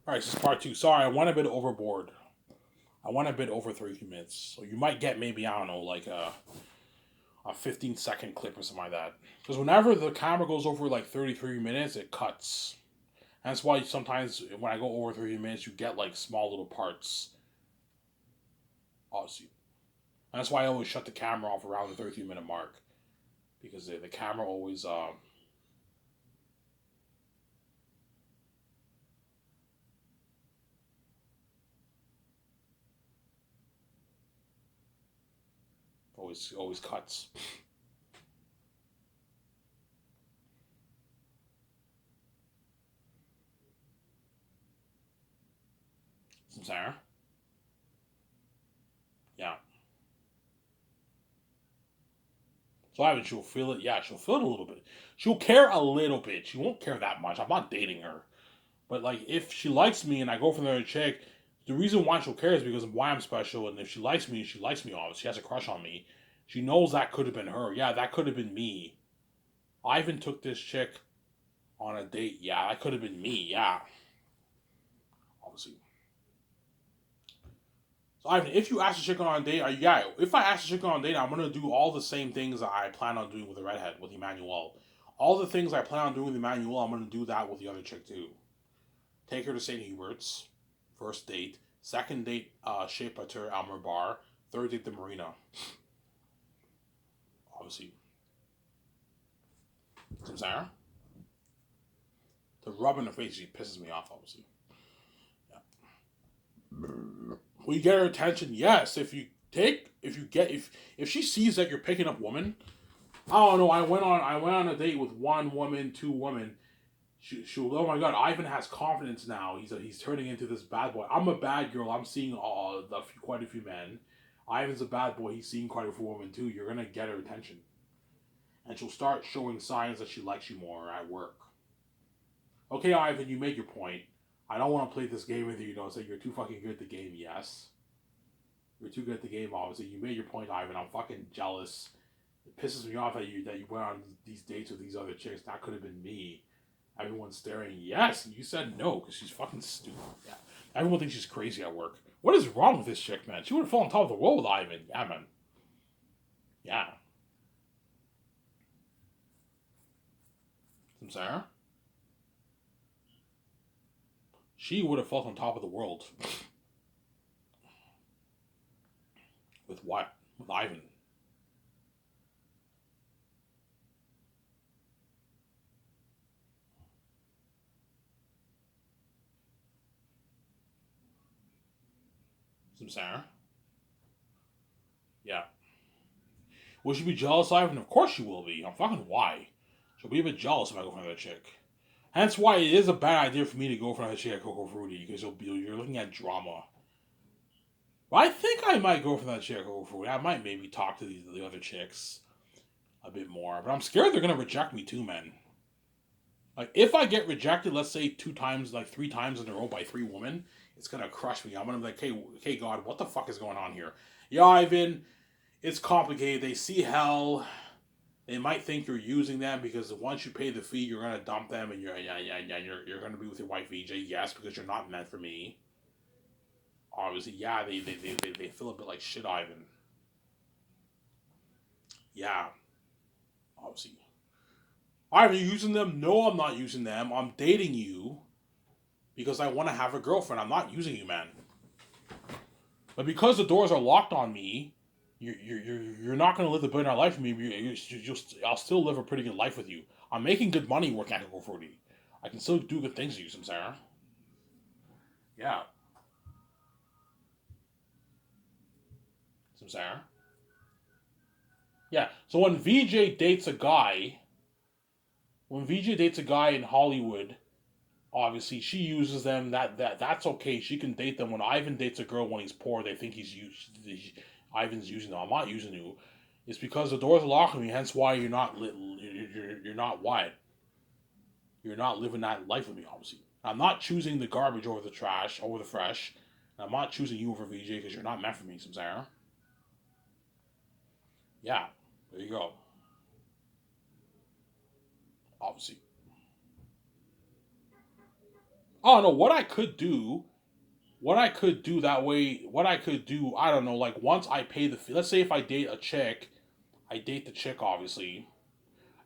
All right, this is part two. Sorry, I went a bit overboard. I went a bit over 33 minutes, so you might get maybe I don't know like a 15-second clip or something like that. Because whenever the camera goes over like 33 minutes, it cuts. And that's why sometimes when I go over 30 minutes, you get like small little parts. Obviously, and that's why I always shut the camera off around the 33-minute mark because the camera always cuts. Sarah, yeah. So I she'll feel it. Yeah, she'll feel it a little bit. She'll care a little bit. She won't care that much. I'm not dating her. But like, if she likes me and I go for another chick, the reason why she'll care is because of why I'm special. And if she likes me, she likes me. Obviously, she has a crush on me. She knows that could have been her. Yeah, that could have been me. Ivan took this chick on a date. Yeah, that could have been me. Yeah, obviously. So Ivan, if you ask a chick on a date, yeah, if I ask a chick on a date, I'm gonna do all the same things that I plan on doing with the redhead with Emmanuel. All the things I plan on doing with Emmanuel, I'm gonna do that with the other chick too. Take her to St. Hubert's, first date. Second date, Chez Pater Almer Bar. Third date, the Marina. Obviously, some Sarah. The rub in the face, she pisses me off. Obviously, yeah. Will you get her attention? Yes. If she sees that you're picking up women, I don't know. I went on a date with one woman, two women. She oh my god, Ivan has confidence now. He's turning into this bad boy. I'm a bad girl. I'm seeing quite a few men. Ivan's a bad boy. He's seeing quite a few women too. You're gonna get her attention, and she'll start showing signs that she likes you more at work. Okay, Ivan, you made your point. I don't want to play this game with you. You know, say you're too fucking good at the game. Yes, you're too good at the game. Obviously, you made your point, Ivan. I'm fucking jealous. It pisses me off that you went on these dates with these other chicks. That could have been me. Everyone's staring. Yes, you said no because she's fucking stupid. Yeah, everyone thinks she's crazy at work. What is wrong with this chick, man? She would have fallen on top of the world with Ivan. Yeah, man. Yeah. I'm sorry. She would have fallen on top of the world with what? With Ivan. I'm sorry. Yeah. Will she be jealous, Ivan? Of course she will be. I'm fucking why. She'll be a bit jealous if I go for another chick. Hence why it is a bad idea for me to go for another chick at Coco Fruity because you're looking at drama. But I think I might go for that chick at Coco Fruity. I might maybe talk to the other chicks a bit more. But I'm scared they're gonna reject me too, man. Like if I get rejected, let's say two times, like three times in a row by three women, it's gonna crush me. I'm gonna be like, hey, God, what the fuck is going on here? Yeah, Ivan, it's complicated. They see hell. They might think you're using them because once you pay the fee, you're gonna dump them, and you're gonna be with your wife VJ. Yes, because you're not meant for me. Obviously, yeah, they feel a bit like shit, Ivan. Yeah, obviously. Ivan, you using them? No, I'm not using them. I'm dating you because I want to have a girlfriend. I'm not using you, man. But because the doors are locked on me, you're not going to live the billionaire life with me. I'll still live a pretty good life with you. I'm making good money working at Google 40. I can still do good things to you, Samsara. Yeah, Samsara. Yeah. So when VJ dates a guy in Hollywood, obviously she uses them. That's okay. She can date them. When Ivan dates a girl when he's poor, they think Ivan's using them. I'm not using you. It's because the doors are locked on me. Hence why you're not you're not wide. You're not living that life with me, obviously. I'm not choosing the garbage over the trash, over the fresh. I'm not choosing you over VJ because you're not meant for me, Samsara. Yeah, there you go. Obviously. Oh no, what I could do that way, what I could do, I don't know, like once I pay the fee, let's say if I date a chick, I date the chick obviously.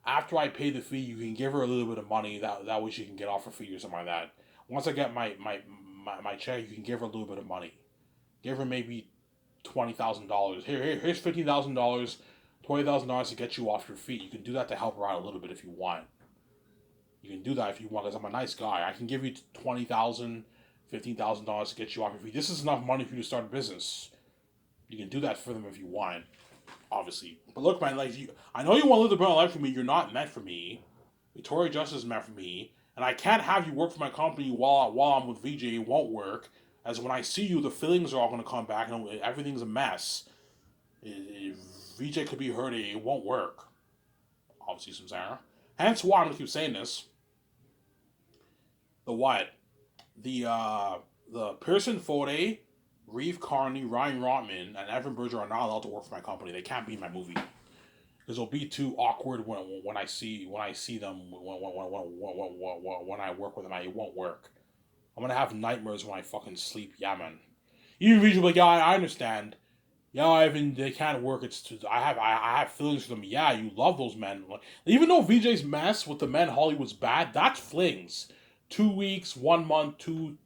After I pay the fee, you can give her a little bit of money, that way she can get off her fee or something like that. Once I get my check, you can give her a little bit of money. Give her maybe $20,000. Here's $15,000, $20,000 to get you off your feet. You can do that to help her out a little bit if you want. You can do that if you want, because I'm a nice guy. I can give you $20,000, $15,000 to get you off your feet. This is enough money for you to start a business. You can do that for them if you want, obviously. But look, man, like I know you want to live the better life for me. You're not meant for me. Victoria Justice is meant for me, and I can't have you work for my company while I'm with VJ. It won't work. As when I see you, the feelings are all going to come back, and everything's a mess. VJ could be hurt. It won't work. Obviously, Sarah. Hence why I'm going to keep saying this. The what? The Pearson Fode, Reeve Carney, Ryan Rotman, and Evan Berger are not allowed to work for my company. They can't be in my movie because it'll be too awkward when I see them when I work with them. It won't work. I'm gonna have nightmares when I fucking sleep. Yeah, man. Even VJ will be like, yeah, I understand. Yeah, Ivan, they can't work. It's too, I have feelings for them. Yeah, you love those men. Even though VJ's mess with the men Hollywood's bad, that's flings. 2 weeks, 1 month, two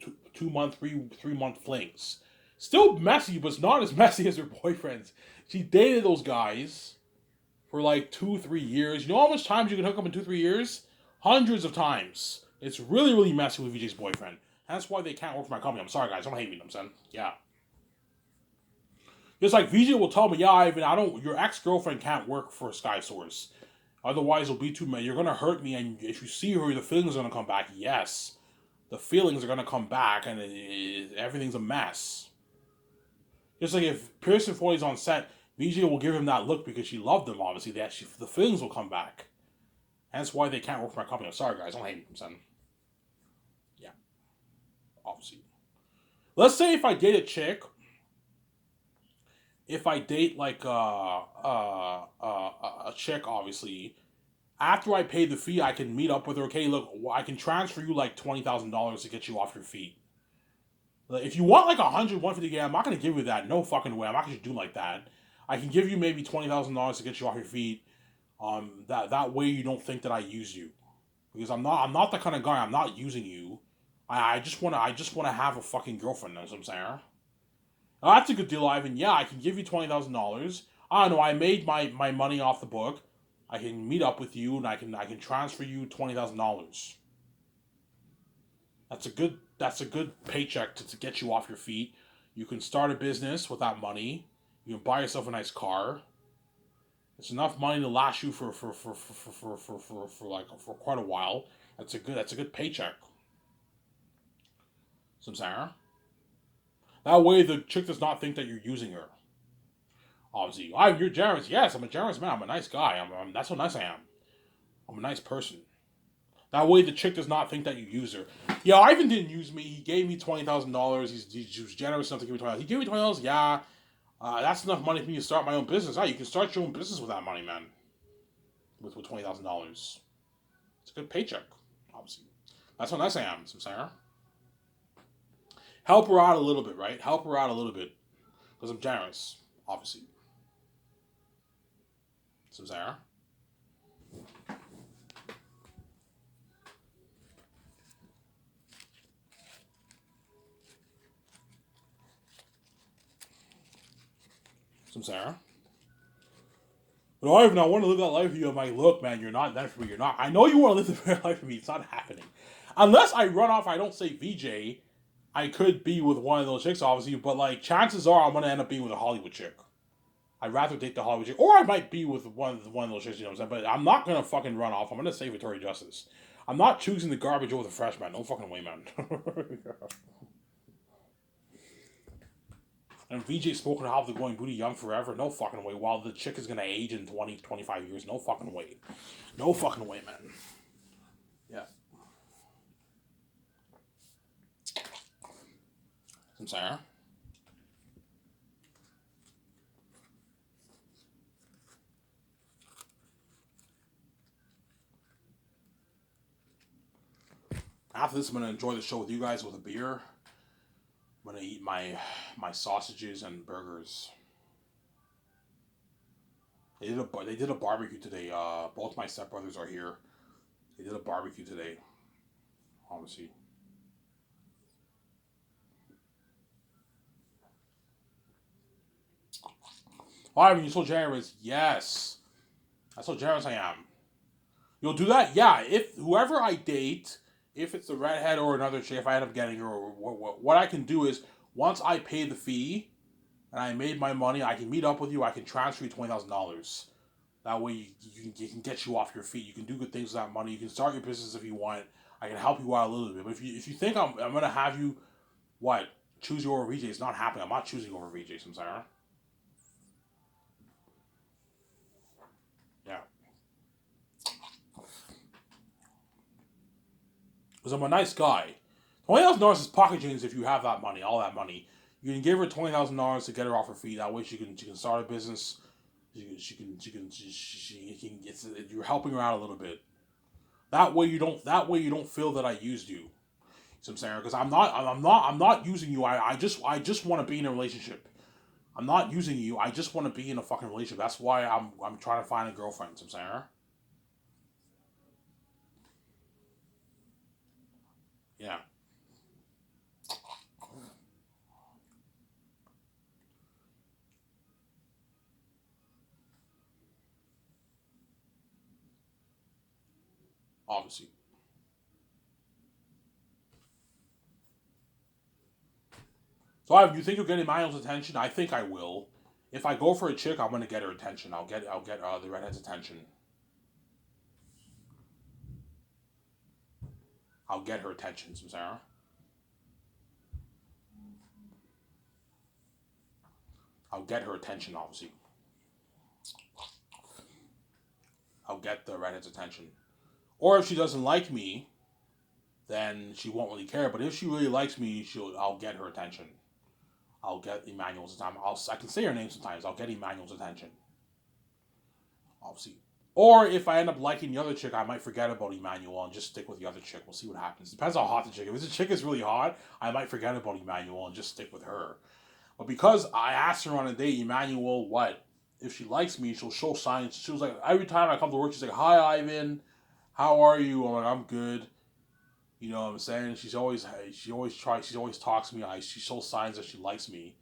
month, 3 month flings. Still messy, but it's not as messy as her boyfriends. She dated those guys for like 2-3 years. You know how much times you can hook up in 2-3 years? Hundreds of times. It's really, really messy with VJ's boyfriend. That's why they can't work for my company. I'm sorry, guys. Don't hate me, I'm saying. Yeah. Just like VJ will tell me, yeah, Ivan, your ex-girlfriend can't work for Sky Source. Otherwise, it'll be too many. You're going to hurt me, and if you see her, the feelings are going to come back. Yes. The feelings are going to come back, and everything's a mess. Just like if Pearson Foy's on set, VJ will give him that look because she loved him, obviously. The feelings will come back. That's why they can't work for my company. I'm sorry, guys. Don't hate me, son. Yeah. Obviously. Let's say if I date a chick, if I date like a chick, obviously, after I pay the fee, I can meet up with her. Okay, look, I can transfer you like $20,000 to get you off your feet. Like, if you want like 150, I'm not gonna give you that. No fucking way. I'm not gonna do like that. I can give you maybe $20,000 to get you off your feet. That way you don't think that I use you, because I'm not the kind of guy. I'm not using you. I just wanna have a fucking girlfriend. That's what I'm saying. Now, that's a good deal, Ivan. Yeah, I can give you $20,000. I don't know. I made my money off the book. I can meet up with you, and I can transfer you $20,000. That's a good paycheck to get you off your feet. You can start a business with that money. You can buy yourself a nice car. It's enough money to last you for quite a while. That's a good paycheck. Samsara. That way the chick does not think that you're using her. Obviously, you're generous. Yes, I'm a generous man. I'm a nice guy. That's how nice I am. I'm a nice person. That way the chick does not think that you use her. Yeah, Ivan didn't use me. He gave me $20,000. He was generous enough to give me $20,000. He gave me $20. Yeah, that's enough money for me to start my own business. You can start your own business with that money, man. With $20,000, it's a good paycheck. Obviously, that's how nice I am, Sarah. Help her out a little bit, right? Help her out a little bit, because I'm generous, obviously. Sarah. Sarah. But Ivan, I want to live that life for you. I'm like, look, man, you're not that for me. You're not. I know you want to live the life for me. It's not happening. Unless I run off, I don't say VJ. I could be with one of those chicks, obviously, but like chances are I'm gonna end up being with a Hollywood chick. I'd rather date the Hollywood chick, or I might be with one of those chicks. You know what I'm saying? But I'm not gonna fucking run off. I'm gonna save Victoria Justice. I'm not choosing the garbage over the fresh, man. No fucking way, man. And VJ spoken how they're going booty young forever. No fucking way. While the chick is gonna age in 20, 25 years. No fucking way. No fucking way, man. Yeah. I'm sorry. after this, I'm gonna enjoy the show with you guys with a beer. I'm gonna eat my sausages and burgers. They did a barbecue today. Both my stepbrothers are here. They did a barbecue today. Obviously. Ivan, you're so generous. Yes. That's how generous I am. You'll do that? Yeah. If whoever I date, if it's the redhead or another chick, if I end up getting her, or what I can do is once I pay the fee and I made my money, I can meet up with you. I can transfer you $20,000. That way you can get you off your feet. You can do good things with that money. You can start your business if you want. I can help you out a little bit. But if you think I'm gonna have you what choose you over VJ, it's not happening. I'm not choosing over VJ. I'm sorry. Yeah. Because I'm a nice guy. $20,000 is pocket change if you have that money, all that money. You can give her $20,000 to get her off her feet. That way she can start a business. She can you're helping her out a little bit. That way you don't feel that I used you. So I'm saying because I'm not using you. I just want to be in a relationship. I'm not using you. I just want to be in a fucking relationship. That's why I'm trying to find a girlfriend. So I'm saying yeah. Obviously. So you think you'll get Emmanuel's attention? I think I will. If I go for a chick, I'm gonna get her attention. I'll get the redhead's attention. I'll get her attention, Sarah. I'll get her attention, obviously. I'll get the redhead's attention. Or if she doesn't like me, then she won't really care. But if she really likes me, I'll get her attention. I'll get Emmanuel's attention. I can say her name sometimes. I'll get Emmanuel's attention. Obviously. Or if I end up liking the other chick, I might forget about Emmanuel and just stick with the other chick. We'll see what happens. Depends how hot the chick is. If the chick is really hot, I might forget about Emmanuel and just stick with her. But because I asked her on a date, Emmanuel, what? If she likes me, she'll show signs. She was like, every time I come to work, she's like, "Hi, Ivan. How are you?" I'm like, "I'm good." You know what I'm saying? She always talks to me. She shows signs that she likes me.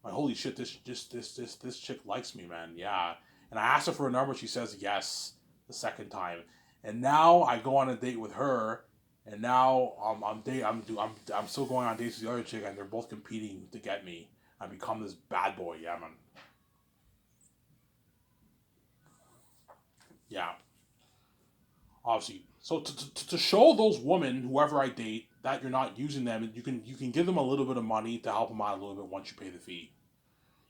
I'm like, holy shit, this chick likes me, man. Yeah. And I asked her for a number. She says yes the second time. And now I go on a date with her. And now I'm still going on dates with the other chick, and they're both competing to get me. I become this bad boy. Yeah, man. Yeah, obviously. So to show those women, whoever I date, that you're not using them, you can give them a little bit of money to help them out a little bit once you pay the fee.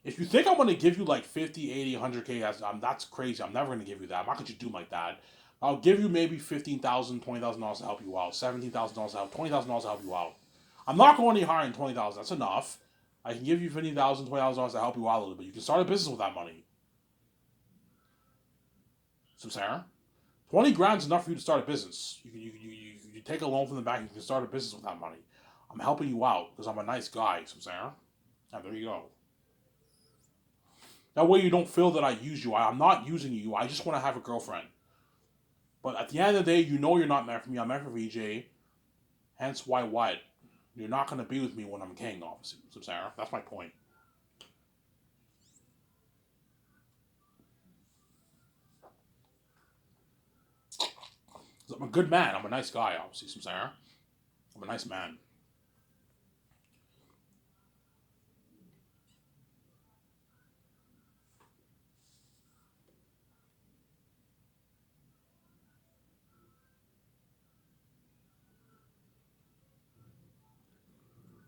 If you think I'm going to give you like 50, 80, 100K, that's crazy. I'm never going to give you that. I'm not going to do like that. I'll give you maybe $15,000, $20,000 to help you out, $17,000 to help, $20,000 to help you out. I'm not going any higher than 20,000. That's enough. I can give you $15,000, $20,000 to help you out a little bit. You can start a business with that money. So Sarah, 20 grand is enough for you to start a business. You take a loan from the bank. You can start a business with that money. I'm helping you out because I'm a nice guy. So Sarah, and there you go. That way you don't feel that I use you. I'm not using you. I just want to have a girlfriend. But at the end of the day, you know you're not meant for me. I'm meant for VJ. Hence why what? You're not going to be with me when I'm king, obviously. So Sarah, that's my point. I'm a good man. I'm a nice guy, obviously. So Sarah, I'm a nice man.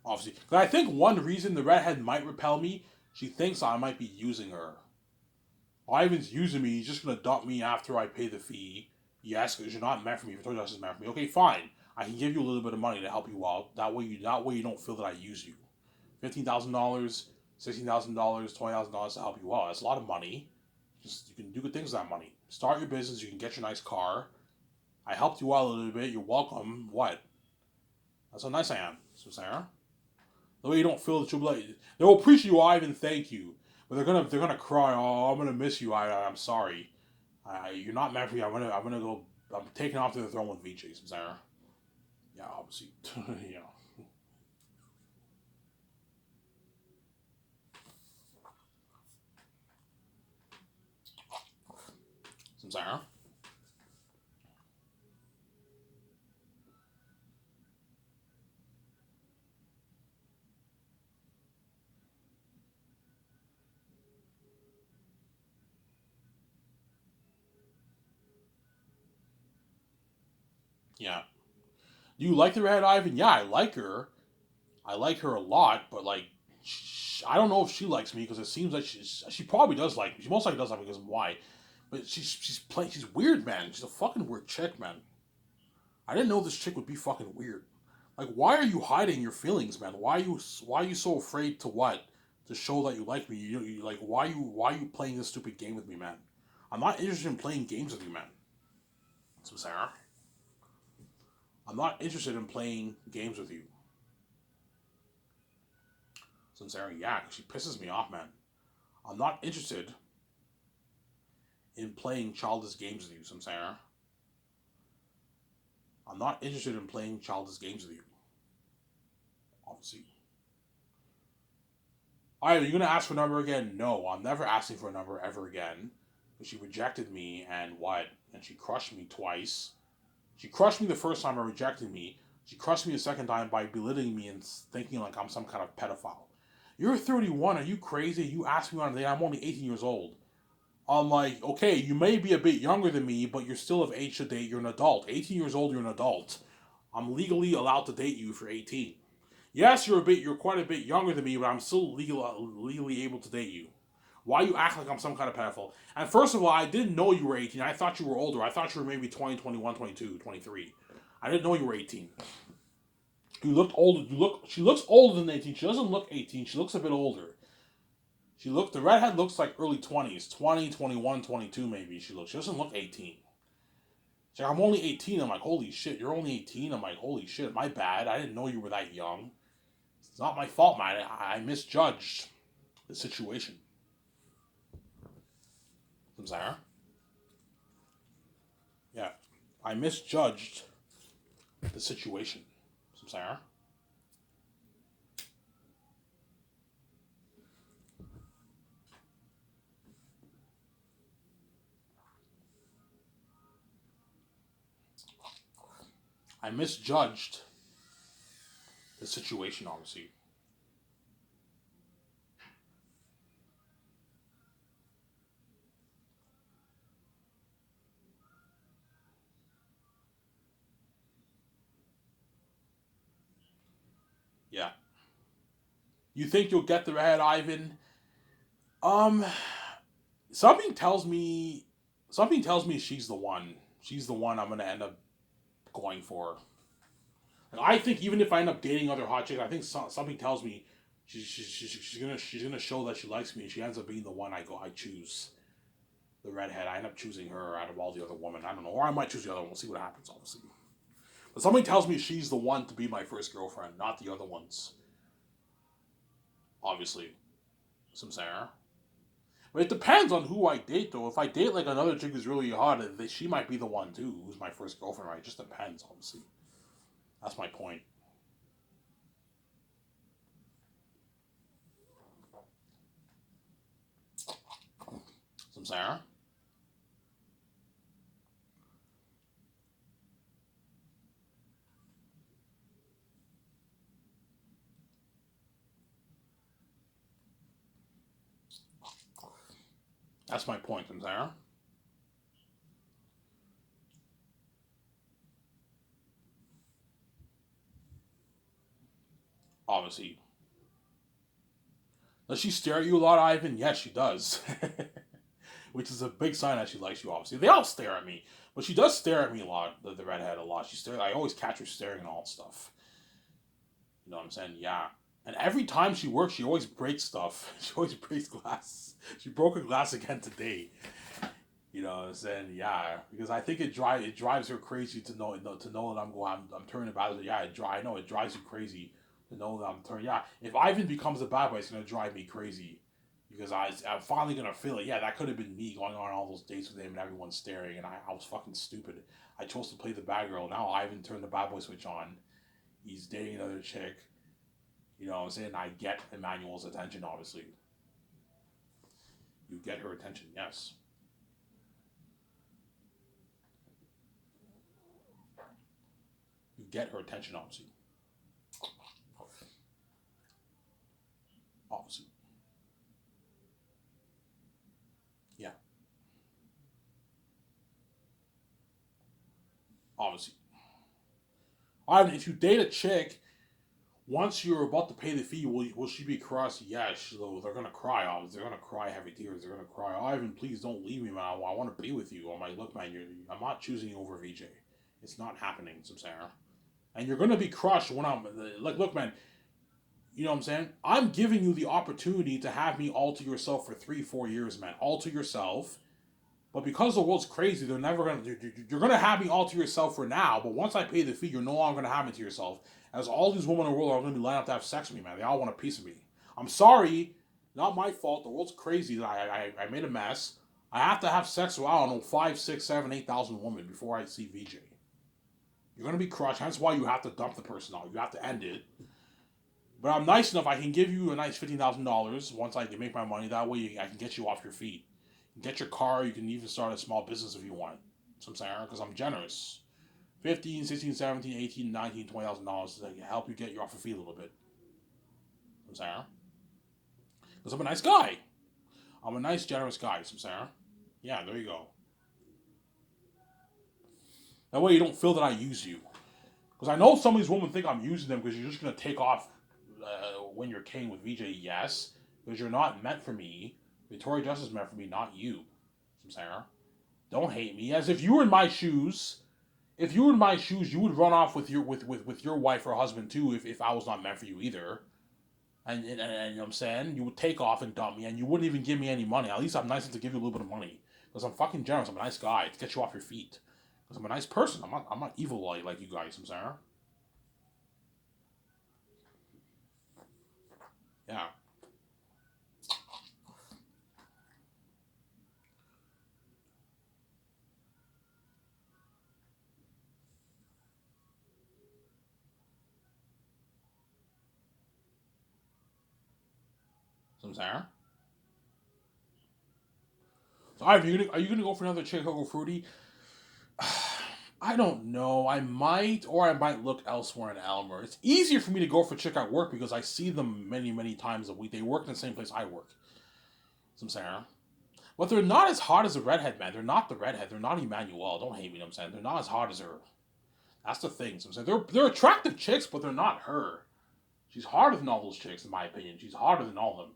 Obviously. But I think one reason the redhead might repel me, she thinks I might be using her. Ivan's using me. He's just gonna dump me after I pay the fee. Yes, because you're not meant for me. If I told you I was meant for me, okay, fine. I can give you a little bit of money to help you out. That way you don't feel that I use you. $15,000, $16,000, $20,000 to help you out. That's a lot of money. Just you can do good things with that money. Start your business. You can get your nice car. I helped you out a little bit. You're welcome. What? That's how nice I am, Sarah. The way you don't feel that you'll be like, they'll appreciate you, Ivan, thank you. But they're gonna cry, oh, I'm gonna miss you, I'm sorry. You're not meant for me, I'm taking off to the throne with Vici, Sarah. Yeah, obviously. you know. Sarah. Yeah. Do you like the Red Ivan? Yeah, I like her. I like her a lot, but like, I don't know if she likes me because it seems like she probably does like me. She most likely does like me because of why. But she's weird, man. She's a fucking weird chick, man. I didn't know this chick would be fucking weird. Like, why are you hiding your feelings, man? Why are you so afraid to what? To show that you like me? You like why are you playing this stupid game with me, man? I'm not interested in playing games with you, man. So Sarah, I'm not interested in playing games with you. So Sarah, yeah, she pisses me off, man. I'm not interested in playing childish games with you, Samsara. I'm not interested in playing childish games with you. Obviously. Alright, are you gonna ask for a number again? No, I'm never asking for a number ever again. But she rejected me and what? And she crushed me twice. She crushed me the first time by rejecting me. She crushed me the second time by belittling me and thinking like I'm some kind of pedophile. You're 31, are you crazy? You asked me on a date, I'm only 18 years old. I'm like, okay, you may be a bit younger than me, but you're still of age to date. You're an adult. 18 years old, you're an adult. I'm legally allowed to date you for 18. Yes, you're quite a bit younger than me, but I'm still legally able to date you. Why you act like I'm some kind of pedophile? And first of all, I didn't know you were 18. I thought you were older. I thought you were maybe 20, 21, 22, 23. I didn't know you were 18. You looked older. She looks older than 18. She doesn't look 18. She looks a bit older. The redhead looks like early 20s, 20, 21, 22 maybe she looks. She doesn't look 18. She's like, I'm only 18. I'm like, holy shit, you're only 18? I'm like, holy shit, my bad. I didn't know you were that young. It's not my fault, man. I misjudged the situation. Sarah? Yeah. I misjudged the situation. Sarah? I misjudged the situation, obviously. Yeah. You think you'll get the red, Ivan? Um, something tells me, something tells me she's the one. She's the one I'm gonna end up going for. And I think even if I end up dating other hot chicks, I think something tells me she's gonna show that she likes me, and she ends up being the one I choose. The redhead. I end up choosing her out of all the other women. I don't know, or I might choose the other one. We'll see what happens, obviously. But something tells me she's the one to be my first girlfriend, not the other ones. Obviously, some Sarah. But it depends on who I date, though. If I date like another chick who's really hot, she might be the one too, who's my first girlfriend. Right? It just depends, obviously. That's my point. Some Sarah. That's my point, some Sarah. Obviously. Does she stare at you a lot, Ivan? Yes, she does. Which is a big sign that she likes you, obviously. They all stare at me. But she does stare at me a lot, the redhead a lot. I always catch her staring and all stuff. You know what I'm saying? Yeah. And every time she works, she always breaks stuff. She always breaks glass. She broke a glass again today. You know what I'm saying? Yeah, because I think it drives her crazy to know that I'm turning bad. Yeah, I know it drives you crazy to know that I'm turning. Yeah, if Ivan becomes a bad boy, it's gonna drive me crazy because I'm finally gonna feel it. Yeah, that could have been me going on all those dates with him and everyone staring, and I was fucking stupid. I chose to play the bad girl. Now Ivan turned the bad boy switch on. He's dating another chick. You know what I'm saying? I get Emmanuel's attention. Obviously, you get her attention. Yes, you get her attention. Obviously, yeah, obviously. Ivan, if you date a chick, once you're about to pay the fee, will she be cross? Yes, they're gonna cry. They're gonna cry heavy tears. They're gonna cry. Ivan, please don't leave me, man. I want to be with you. I'm like, look, man, I'm not choosing you over VJ. It's not happening, Sarah. And you're gonna be crushed when I'm like, look, man. You know what I'm saying? I'm giving you the opportunity to have me all to yourself for 3, 4 years, man. All to yourself. But because the world's crazy, they're never gonna. You're gonna have me all to yourself for now. But once I pay the fee, you're no longer gonna have me to yourself. As all these women in the world are gonna be lining up to have sex with me, man. They all want a piece of me. I'm sorry, not my fault. The world's crazy. I made a mess. I have to have sex with I don't know 5, 6, 7, 8,000 women before I see VJ. You're gonna be crushed. Hence why you have to dump the person out. You have to end it. But I'm nice enough. I can give you a nice $15,000 once I can make my money. That way, I can get you off your feet. Get your car. You can even start a small business if you want. So I'm saying, because I'm generous. 15, 16, 17, 18, 19, $20,000 to help you get you off your feet a little bit. I'm saying, because I'm a nice guy. I'm a nice, generous guy. So I'm saying, yeah, there you go. That way you don't feel that I use you. Because I know some of these women think I'm using them because you're just gonna take off when you're king with VJ. Yes, because you're not meant for me. Victoria Justice is meant for me, not you. I'm saying, don't hate me. As if you were in my shoes. If you were in my shoes, you would run off with with your wife or husband too. If I was not meant for you either. And you know what I'm saying? You would take off and dump me, and you wouldn't even give me any money. At least I'm nice enough to give you a little bit of money. Because I'm fucking generous. I'm a nice guy to get you off your feet. Because I'm a nice person. I'm not evil like you guys, I'm saying. Yeah. So I'm saying. So are you gonna go for another chick Coco Fruity? I don't know. I might, or I might look elsewhere in Elmer. It's easier for me to go for a chick at work because I see them many times a week. They work in the same place I work. So I'm saying. But they're not as hot as a redhead, man. They're not the redhead. They're not Emmanuel. Don't hate me, you know what I'm saying. They're not as hot as her. That's the thing. So I'm saying they're attractive chicks, but they're not her. She's harder than all those chicks, in my opinion. She's harder than all of them,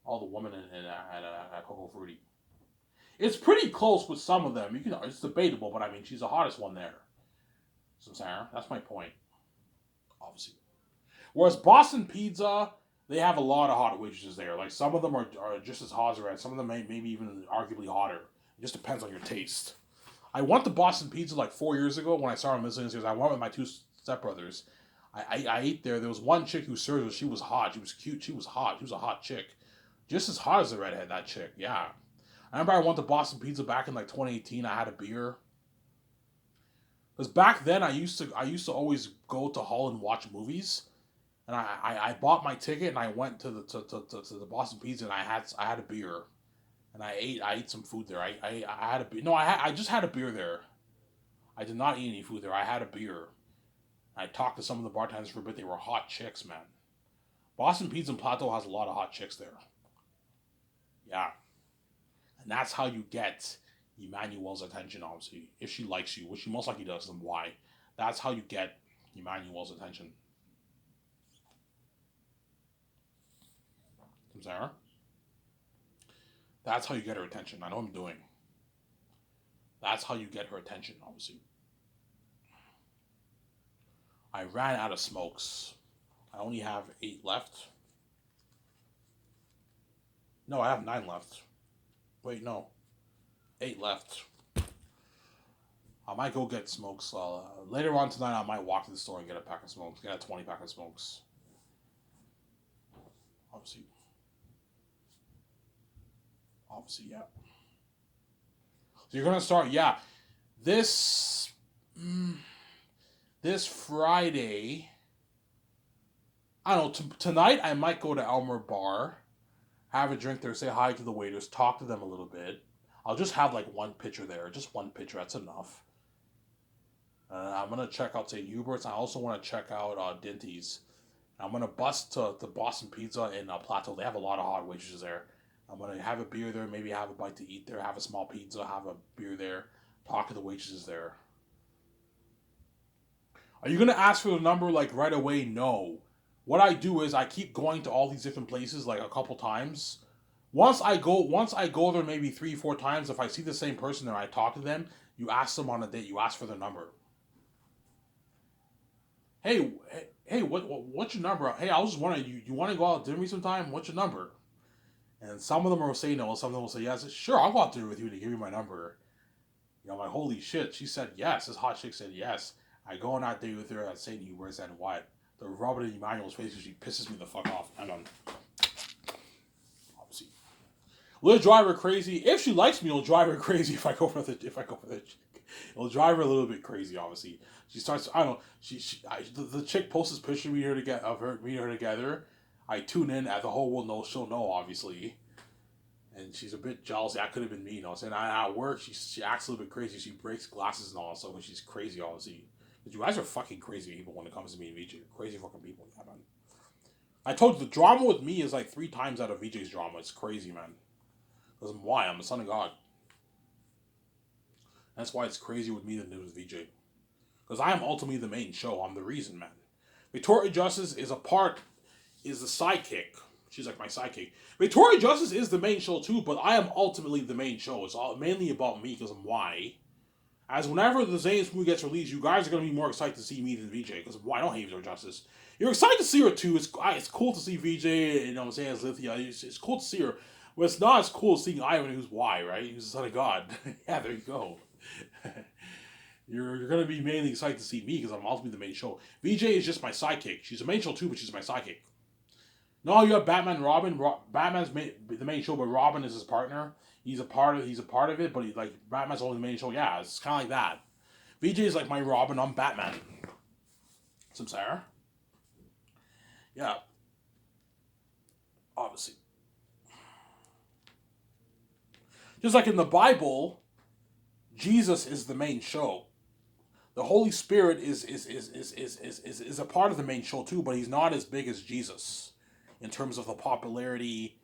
all the women at Coco Fruity. It's pretty close with some of them. You can it's debatable, but I mean she's the hottest one there. So I'm saying that's my point, obviously. Whereas Boston Pizza, they have a lot of hot waitresses there. Like some of them are just as hot as red. Some of them maybe even arguably hotter. It just depends on your taste. I went to Boston Pizza like 4 years ago when I saw Michelin stars. I went with my two stepbrothers. I ate there. There was one chick who served us. She was hot. She was cute. She was hot. She was a hot chick. Just as hot as the redhead, that chick. Yeah. I remember I went to Boston Pizza back in like 2018. I had a beer. Because back then I used to always go to Hall and watch movies. And I bought my ticket and I went to to the Boston Pizza and I had a beer. And I ate some food there. I had a beer. No, I just had a beer there. I did not eat any food there. I had a beer. I talked to some of the bartenders for a bit. They were hot chicks, man. Boston Pizza and Plateau has a lot of hot chicks there. Yeah. And that's how you get Emmanuel's attention, obviously. If she likes you, which she most likely does, then why? That's how you get Emmanuel's attention. Sarah? That's how you get her attention. I know what I'm doing. That's how you get her attention, obviously. I ran out of smokes. I only have 8 left. No, I have 9 left. Wait, no. 8 left. I might go get smokes. Later on tonight, I might walk to the store and get a pack of smokes. Get a 20 pack of smokes. Obviously, yeah. So you're gonna start, yeah. This this Friday. I don't know. Tonight, I might go to Elmer Bar, have a drink there, say hi to the waiters, talk to them a little bit. I'll just have like one pitcher there, just one pitcher. That's enough. I'm gonna check out St. Hubert's. I also want to check out Dinty's. I'm gonna bust to Boston Pizza in Plateau. They have a lot of hot waitresses there. I'm gonna have a beer there, maybe have a bite to eat there, have a small pizza, have a beer there, talk to the waitresses there. Are you gonna ask for the number like right away? No. What I do is I keep going to all these different places like a couple times. Once I go there maybe 3, 4 times. If I see the same person there, I talk to them. You ask them on a date. You ask for their number. Hey, what's your number? Hey, I was just wondering, you want to go out to dinner with me sometime? What's your number? And some of them will say no, some of them will say yes. Sure, I'll go out to dinner with you to give you my number. I'm like, holy shit, she said yes. This hot chick said yes. I go on that date with her at St. Hubert's and what? The rub it in Emmanuel's face because she pisses me the fuck off. And obviously, will it drive her crazy? If she likes me, it'll drive her crazy if I go for the chick. It'll drive her a little bit crazy, obviously. She starts, I don't know, the chick posts this picture of her, me and her together. I tune in, and the whole world knows, she'll know, obviously. And she's a bit jealous. That could have been me, you know. And at work, she acts a little bit crazy. She breaks glasses and all that stuff, and she's crazy, obviously. But you guys are fucking crazy people when it comes to me and VJ. Crazy fucking people, yeah, man. I told you, the drama with me is like 3 times out of VJ's drama. It's crazy, man. Because why? I'm the son of God. That's why it's crazy with me than it was VJ. Because I am ultimately the main show. I'm the reason, man. Victoria Justice is the sidekick. She's like my sidekick. Victoria Justice is the main show too, but I am ultimately the main show. It's all mainly about me because I'm why. As whenever the Zane's movie gets released, you guys are going to be more excited to see me than VJ because why? I don't hate Victoria Justice. You're excited to see her too. It's cool to see VJ, you know what I'm saying, as Lithia. It's cool to see her. But it's not as cool as seeing Ivan, who's why, right? Who's the son of God. Yeah, there you go. You're going to be mainly excited to see me because I'm ultimately the main show. VJ is just my sidekick. She's a main show too, but she's my sidekick. No, you have Batman, Robin. Batman's the main show, but Robin is his partner. He's a part of it, but Batman's only the main show. Yeah, it's kind of like that. VJ is like my Robin. I'm Batman. Some Sarah. Yeah. Obviously. Just like in the Bible, Jesus is the main show. The Holy Spirit is a part of the main show too, but he's not as big as Jesus in terms of the popularity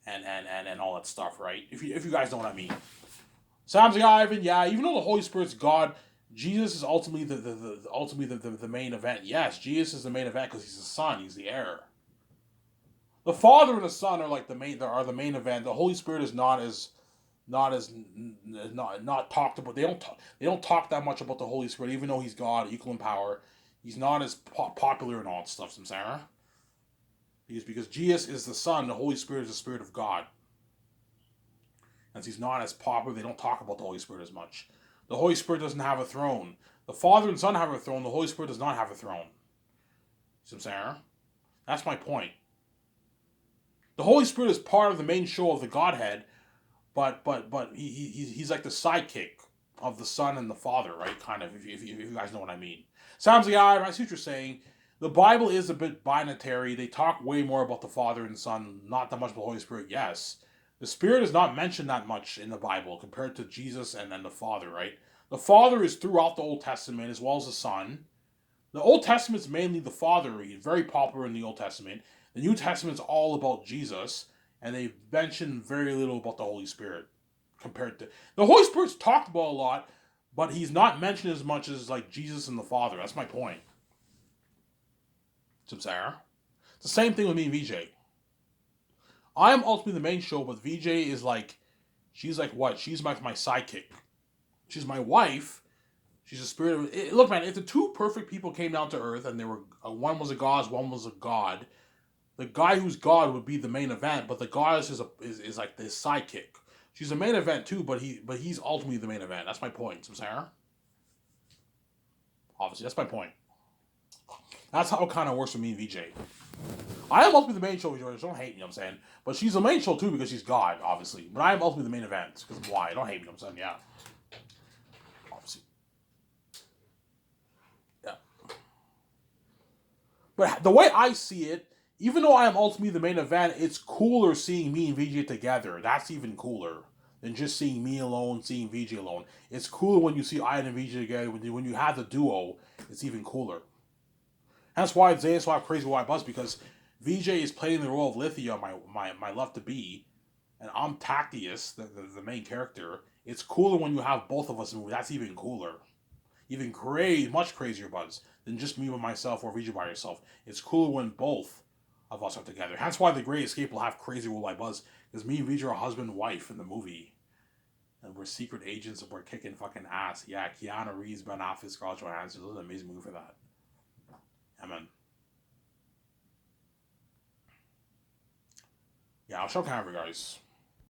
and all that stuff, right? If you guys know what I mean. Sam's like, Ivan, yeah, even though the Holy Spirit's God, Jesus is ultimately the main event. Yes, Jesus is the main event because he's the son, he's the heir. The Father and the Son are like the main event. The Holy Spirit is not talked about. They don't talk that much about the Holy Spirit, even though he's God, equal in power. He's not as popular and all that stuff, some Sarah. Because Jesus is the Son, the Holy Spirit is the Spirit of God. And he's not as popular, they don't talk about the Holy Spirit as much. The Holy Spirit doesn't have a throne. The Father and Son have a throne, the Holy Spirit does not have a throne. Some Sarah. That's my point. The Holy Spirit is part of the main show of the Godhead, but he's like the sidekick of the Son and the Father, right? Kind of, if you guys know what I mean. Sounds like, I see what you're saying. The Bible is a bit binary. They talk way more about the Father and Son, not that much about the Holy Spirit. Yes, the Spirit is not mentioned that much in the Bible compared to Jesus and then the Father, right? The Father is throughout the Old Testament as well as the Son. The Old Testament is mainly the Father. He's very popular in the Old Testament. The New Testament is all about Jesus, and they mention very little about the Holy Spirit compared to the Holy Spirit's talked about a lot, but he's not mentioned as much as like Jesus and the Father. That's my point. Sarah. It's the same thing with me and VJ. I'm ultimately the main show, but VJ is like, she's like what? She's like my sidekick. She's my wife. She's a spirit of... Look, man, if the 2 perfect people came down to Earth and they were... one was a goddess, one was a god, the guy who's God would be the main event, but the goddess is like the sidekick. She's a main event too, but he's ultimately the main event. That's my point. So Sarah, obviously, that's my point. That's how it kind of works for me and VJ. I am ultimately the main show, George. Don't hate me, you know what I'm saying. But she's the main show too because she's God, obviously. But I am ultimately the main event because why? Don't hate me, you know what I'm saying. Yeah, obviously. Yeah. But the way I see it, even though I am ultimately the main event, it's cooler seeing me and VJ together. That's even cooler than just seeing me alone, seeing VJ alone. It's cooler when you see Ian and VJ together. When you have the duo, it's even cooler. That's why Zay is so crazy why Buzz because VJ is playing the role of Lithia, my love to be, and I'm Tactius, the main character. It's cooler when you have both of us in the movie. That's even cooler. Even much crazier, Buzz, than just me with myself or VJ by yourself. It's cooler when both of us are together. That's why The Great Escape will have crazy role like Buzz, because me and VJ are husband and wife in the movie. And we're secret agents and we're kicking fucking ass. Yeah, Keanu Reeves, Ben Affleck, Scarlett Johansson. This is an amazing movie for that. Amen. Yeah, I'll show camera, guys.